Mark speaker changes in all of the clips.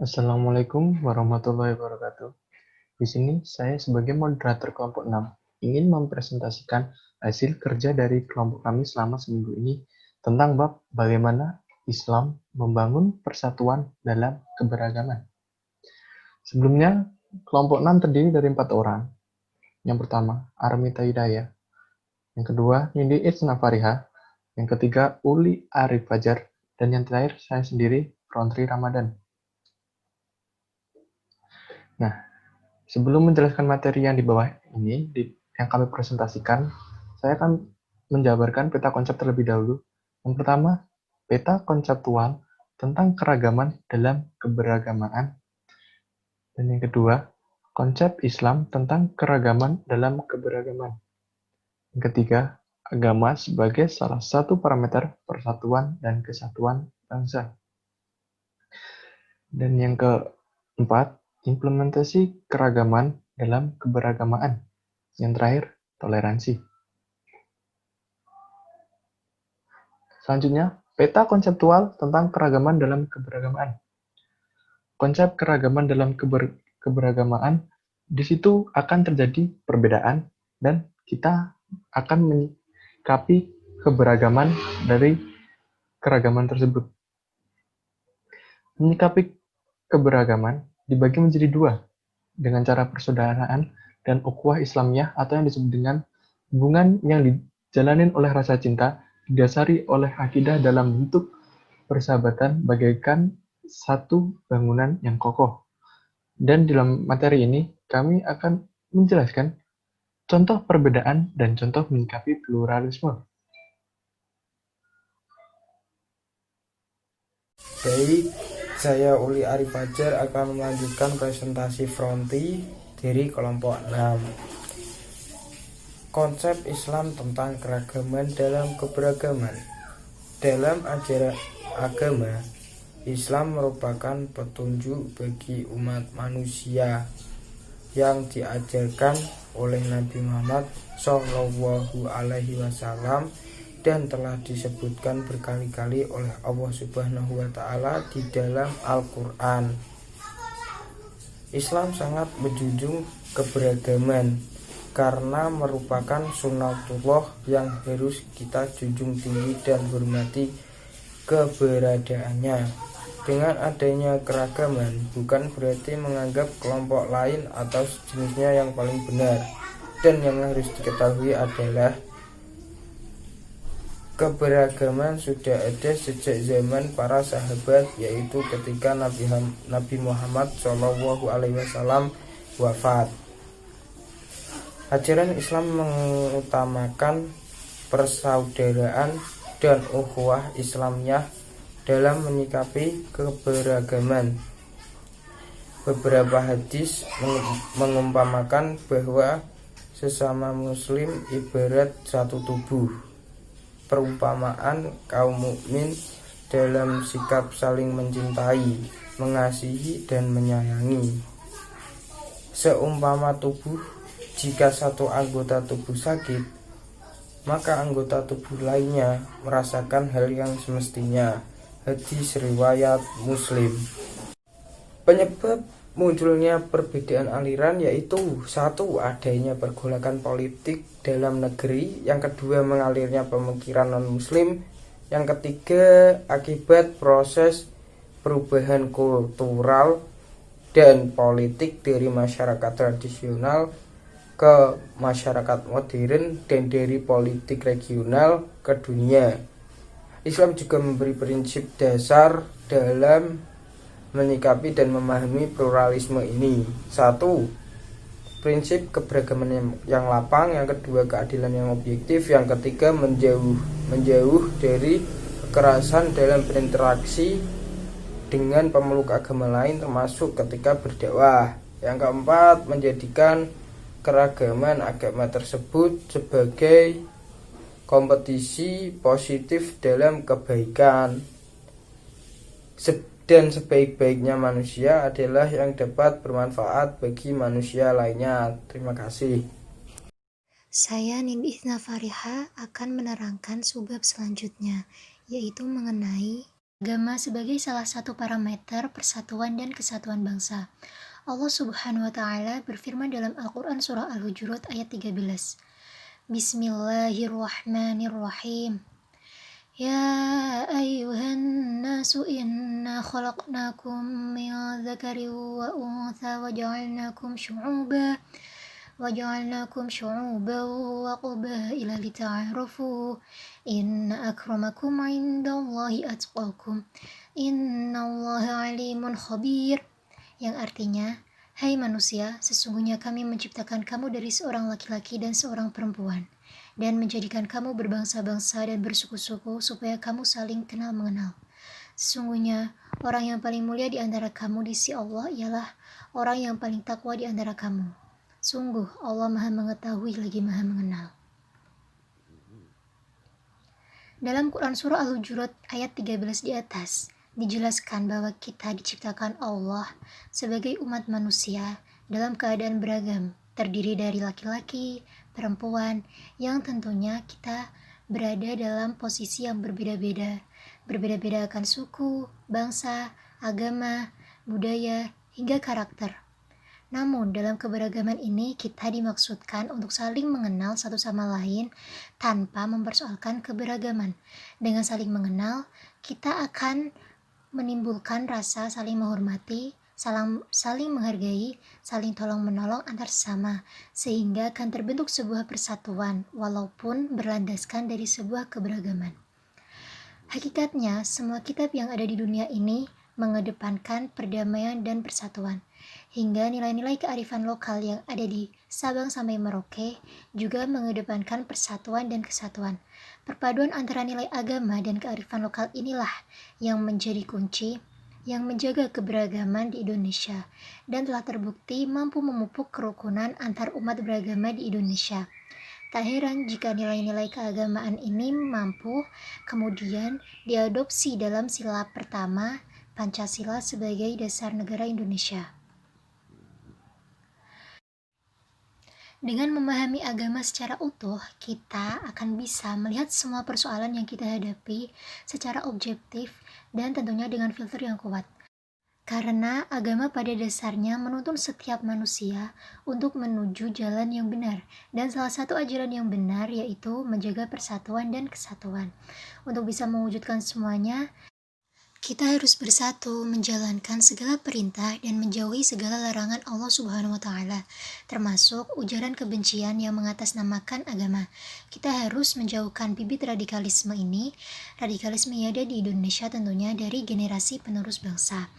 Speaker 1: Assalamualaikum warahmatullahi wabarakatuh. Di sini saya sebagai moderator kelompok 6 ingin mempresentasikan hasil kerja dari kelompok kami selama seminggu ini tentang bab bagaimana Islam membangun persatuan dalam keberagaman. Sebelumnya, kelompok 6 terdiri dari 4 orang. Yang pertama, Armita Hidayah. Yang kedua, Nindi Itsna Fariha. Yang ketiga, Uli Arif Fajar. Dan yang terakhir, saya sendiri, Rontri Ramadan. Nah, sebelum menjelaskan materi yang di bawah ini, yang kami presentasikan, saya akan menjabarkan peta konsep terlebih dahulu. Yang pertama, peta konseptual tentang keragaman dalam keberagamaan. Dan yang kedua, konsep Islam tentang keragaman dalam keberagaman. Yang ketiga, agama sebagai salah satu parameter persatuan dan kesatuan bangsa. Dan yang keempat, implementasi keragaman dalam keberagamaan. Yang terakhir, toleransi. Selanjutnya, peta konseptual tentang keragaman dalam keberagamaan. Konsep keragaman dalam keberagamaan, di situ akan terjadi perbedaan dan kita akan menyikapi keberagaman dari keragaman tersebut. Menyikapi keberagaman dibagi menjadi dua, dengan cara persaudaraan dan ukhuwah Islamiyah atau yang disebut dengan hubungan yang dijalanin oleh rasa cinta didasari oleh akidah dalam bentuk persahabatan bagaikan satu bangunan yang kokoh. Dan dalam materi ini kami akan menjelaskan contoh perbedaan dan contoh menyikapi pluralisme.
Speaker 2: Baik, saya Uli Arif Fajar akan melanjutkan presentasi Fronti dari kelompok 6. Konsep Islam tentang keragaman dalam keberagaman. Dalam ajaran agama, Islam merupakan petunjuk bagi umat manusia yang diajarkan oleh Nabi Muhammad Shallallahu Alaihi Wasallam dan telah disebutkan berkali-kali oleh Allah Subhanahu wa Ta'ala di dalam Al-Quran. Islam sangat menjunjung keberagaman karena merupakan sunnatullah yang harus kita junjung tinggi dan hormati keberadaannya. Dengan adanya keragaman bukan berarti menganggap kelompok lain atau sejenisnya yang paling benar. Dan yang harus diketahui adalah keberagaman sudah ada sejak zaman para sahabat, yaitu ketika Nabi Muhammad SAW wafat. Ajaran Islam mengutamakan persaudaraan dan ukhuwah Islamiyah dalam menyikapi keberagaman. Beberapa hadis mengumpamakan bahwa sesama muslim ibarat satu tubuh. Perumpamaan kaum mukmin dalam sikap saling mencintai, mengasihi, dan menyayangi. Seumpama tubuh, jika satu anggota tubuh sakit, maka anggota tubuh lainnya merasakan hal yang semestinya. Hadis riwayat Muslim. Penyebab munculnya perbedaan aliran yaitu satu, adanya pergolakan politik dalam negeri, yang kedua, mengalirnya pemikiran non-muslim, yang ketiga, akibat proses perubahan kultural dan politik dari masyarakat tradisional ke masyarakat modern dan dari politik regional ke dunia. Islam juga memberi prinsip dasar dalam menyikapi dan memahami pluralisme ini. Satu, prinsip keberagaman yang lapang. Yang kedua, keadilan yang objektif. Yang ketiga, menjauh dari kekerasan dalam berinteraksi dengan pemeluk agama lain, termasuk ketika berdakwah. Yang keempat, menjadikan keragaman agama tersebut sebagai kompetisi positif dalam kebaikan. Dan sebaik-baiknya manusia adalah yang dapat bermanfaat bagi manusia lainnya. Terima kasih.
Speaker 3: Saya Nindi Itsna Fariha akan menerangkan subbab selanjutnya, yaitu mengenai Agama sebagai salah satu parameter persatuan dan kesatuan bangsa. Allah Subhanahu wa taala berfirman dalam Al-Qur'an surah Al-Hujurat ayat 13. Bismillahirrahmanirrahim. Ya ayyuhan nasu inna khalaqnakum min dzakarin wa untha وجعلناكم شعوبا وقبائل لتعارفوا إن أكرمكم عند الله أتقاكم إن الله عليم خبير, yang artinya, hai manusia, sesungguhnya kami menciptakan kamu dari seorang laki-laki dan seorang perempuan, dan menjadikan kamu berbangsa-bangsa dan bersuku-suku supaya kamu saling kenal mengenal. Sesungguhnya, orang yang paling mulia di antara kamu di sisi Allah ialah orang yang paling takwa di antara kamu. Sungguh, Allah Maha Mengetahui lagi Maha Mengenal. Dalam Quran Surah Al-Hujurat ayat 13 di atas, dijelaskan bahwa kita diciptakan Allah sebagai umat manusia dalam keadaan beragam, terdiri dari laki-laki, perempuan, yang tentunya kita berada dalam posisi yang berbeda-beda akan suku, bangsa, agama, budaya, hingga karakter. Namun, dalam keberagaman ini kita dimaksudkan untuk saling mengenal satu sama lain tanpa mempersoalkan keberagaman. Dengan saling mengenal, kita akan menimbulkan rasa saling menghormati, saling menghargai, saling tolong-menolong antar sesama, sehingga akan terbentuk sebuah persatuan, walaupun berlandaskan dari sebuah keberagaman. Hakikatnya, semua kitab yang ada di dunia ini mengedepankan perdamaian dan persatuan, hingga nilai-nilai kearifan lokal yang ada di Sabang sampai Merauke juga mengedepankan persatuan dan kesatuan. Perpaduan antara nilai agama dan kearifan lokal inilah yang menjadi kunci yang menjaga keberagaman di Indonesia dan telah terbukti mampu memupuk kerukunan antar umat beragama di Indonesia. Tak heran jika nilai-nilai keagamaan ini mampu kemudian diadopsi dalam sila pertama Pancasila sebagai dasar negara Indonesia. Dengan memahami agama secara utuh, kita akan bisa melihat semua persoalan yang kita hadapi secara objektif dan tentunya dengan filter yang kuat. Karena agama pada dasarnya menuntun setiap manusia untuk menuju jalan yang benar, dan salah satu ajaran yang benar yaitu menjaga persatuan dan kesatuan. Untuk bisa mewujudkan semuanya, kita harus bersatu menjalankan segala perintah dan menjauhi segala larangan Allah Subhanahu wa taala, termasuk ujaran kebencian yang mengatasnamakan agama. Kita harus menjauhkan bibit radikalisme ini. Radikalisme yang ada di Indonesia tentunya dari generasi penerus bangsa.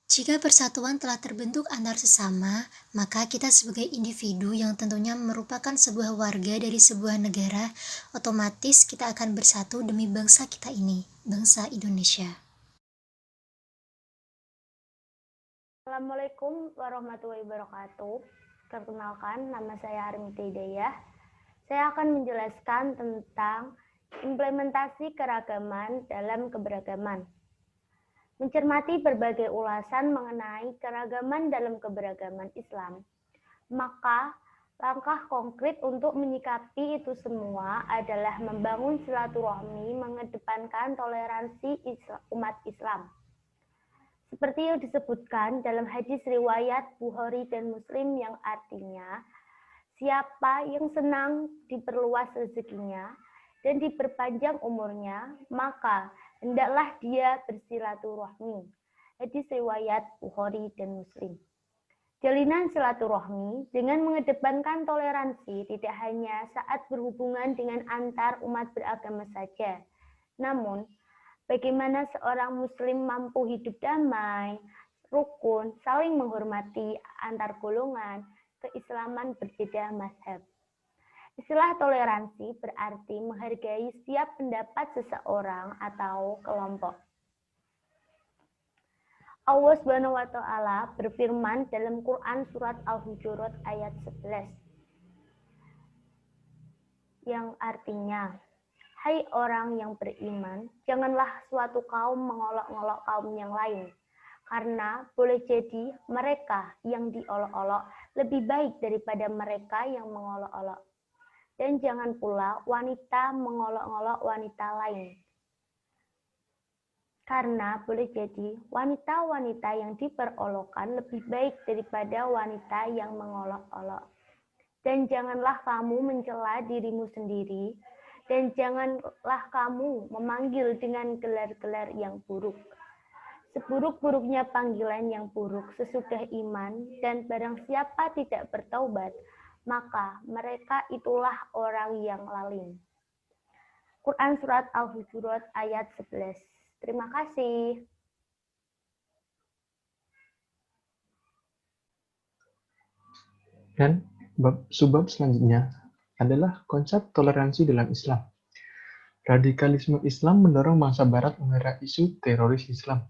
Speaker 3: Jika persatuan telah terbentuk antar sesama, maka kita sebagai individu yang tentunya merupakan sebuah warga dari sebuah negara, otomatis kita akan bersatu demi bangsa kita ini, bangsa Indonesia.
Speaker 4: Assalamualaikum warahmatullahi wabarakatuh. Perkenalkan, nama saya Armita Hidayah. Saya akan menjelaskan tentang implementasi keragaman dalam keberagaman. Mencermati berbagai ulasan mengenai keragaman dalam keberagaman Islam, maka langkah konkret untuk menyikapi itu semua adalah membangun silaturahmi, mengedepankan toleransi umat Islam. Seperti yang disebutkan dalam hadis riwayat Bukhari dan Muslim yang artinya, siapa yang senang diperluas rezekinya dan diperpanjang umurnya, maka hendaklah dia bersilaturahmi. Hadis riwayat Bukhari dan Muslim. Jalinan silaturahmi dengan mengedepankan toleransi tidak hanya saat berhubungan dengan antar umat beragama saja, namun bagaimana seorang muslim mampu hidup damai, rukun, saling menghormati antar golongan, keislaman berbeda mazhab. Istilah toleransi berarti menghargai setiap pendapat seseorang atau kelompok. Allah Subhanahu wa taala berfirman dalam Quran surat Al-Hujurat ayat 11 yang artinya, hai orang yang beriman, janganlah suatu kaum mengolok-olok kaum yang lain, karena boleh jadi mereka yang diolok-olok lebih baik daripada mereka yang mengolok-olok. Dan jangan pula wanita mengolok-olok wanita lain. Karena boleh jadi wanita-wanita yang diperolokkan lebih baik daripada wanita yang mengolok-olok. Dan janganlah kamu mencela dirimu sendiri, dan janganlah kamu memanggil dengan gelar-gelar yang buruk. Seburuk-buruknya panggilan yang buruk sesudah iman, dan barang siapa tidak bertaubat, maka mereka itulah orang yang lalim. Quran Surat Al-Hujurat ayat 11. Terima kasih.
Speaker 1: Dan subbab selanjutnya adalah konsep toleransi dalam Islam. Radikalisme Islam mendorong bangsa Barat mengerak isu teroris Islam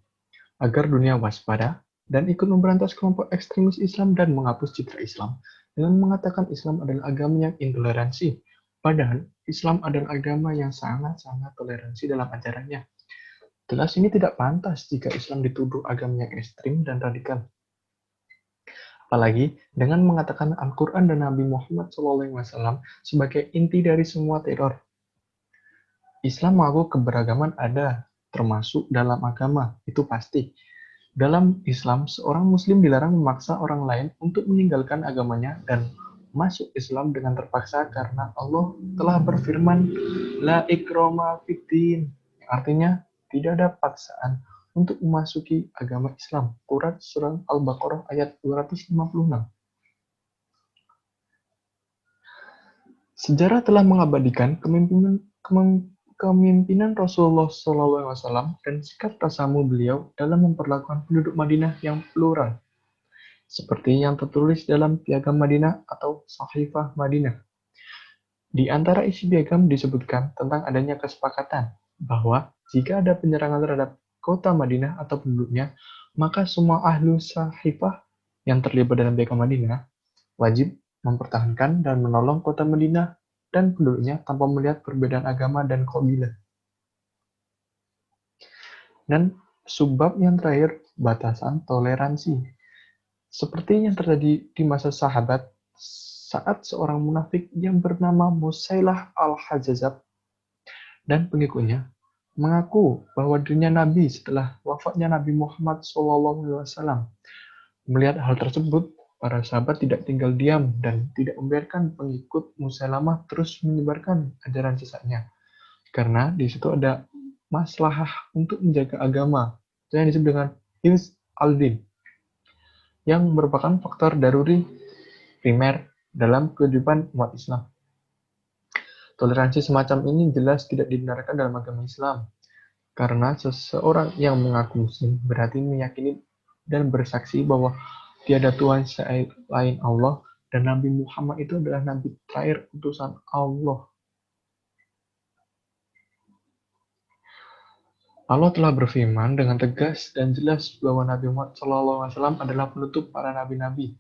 Speaker 1: agar dunia waspada dan ikut memberantas kelompok ekstremis Islam dan menghapus citra Islam dengan mengatakan Islam adalah agama yang intoleransi. Padahal Islam adalah agama yang sangat-sangat toleransi dalam ajarannya. Jelas ini tidak pantas jika Islam dituduh agama yang ekstrim dan radikal. Apalagi dengan mengatakan Al-Quran dan Nabi Muhammad SAW sebagai inti dari semua teror. Islam mengaku keberagaman ada, termasuk dalam agama, itu pasti. Dalam Islam, seorang muslim dilarang memaksa orang lain untuk meninggalkan agamanya dan masuk Islam dengan terpaksa karena Allah telah berfirman, La ikroma fiddin, yang artinya tidak ada paksaan untuk memasuki agama Islam. Quran Surah Al-Baqarah ayat 256. Sejarah telah mengabadikan kepemimpinan Rasulullah SAW dan sikap tasamu beliau dalam memperlakukan penduduk Madinah yang plural, seperti yang tertulis dalam Piagam Madinah atau Sahifah Madinah. Di antara isi piagam disebutkan tentang adanya kesepakatan bahwa jika ada penyerangan terhadap kota Madinah atau penduduknya, maka semua ahlu Sahifah yang terlibat dalam Piagam Madinah wajib mempertahankan dan menolong kota Madinah dan penduduknya tanpa melihat perbedaan agama dan kabilah. Dan subbab yang terakhir, batasan toleransi. Seperti yang terjadi di masa sahabat, saat seorang munafik yang bernama Musailah al-Hajjaj dan pengikutnya mengaku bahwa dirinya Nabi setelah wafatnya Nabi Muhammad SAW. Melihat hal tersebut, para sahabat tidak tinggal diam dan tidak membiarkan pengikut Musailamah terus menyebarkan ajaran sesatnya. Karena di situ ada maslahah untuk menjaga agama, yang disebut dengan hifz al-din, yang merupakan faktor daruri primer dalam kehidupan umat Islam. Toleransi semacam ini jelas tidak dibenarkan dalam agama Islam, karena seseorang yang mengaku muslim berarti meyakini dan bersaksi bahwa tiada Tuhan selain Allah dan Nabi Muhammad itu adalah Nabi terakhir utusan Allah. Allah telah berfirman dengan tegas dan jelas bahwa Nabi Muhammad SAW adalah penutup para nabi-nabi.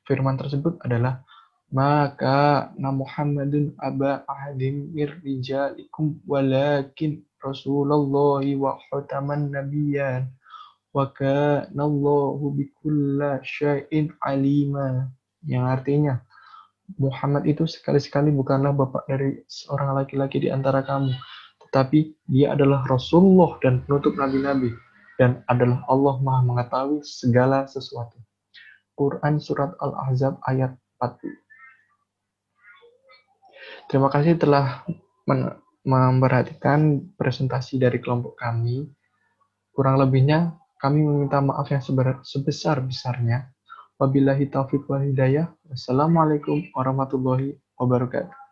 Speaker 1: Firman tersebut adalah, maka Muhammadun aba ahadim mir rijalikum walakin Rasulullah wa khataman nabiyyan wa kana Allahu bikulli syai'in alima, yang artinya Muhammad itu sekali-sekali bukanlah bapak dari seorang laki-laki di antara kamu, tetapi dia adalah Rasulullah dan penutup nabi-nabi, dan adalah Allah Maha mengetahui segala sesuatu. Quran Surat Al-Ahzab ayat 40. Terima kasih telah memperhatikan presentasi dari kelompok kami. Kurang lebihnya kami meminta maaf yang sebesar-besarnya. Wabillahi taufiq wal hidayah. Wassalamualaikum warahmatullahi wabarakatuh.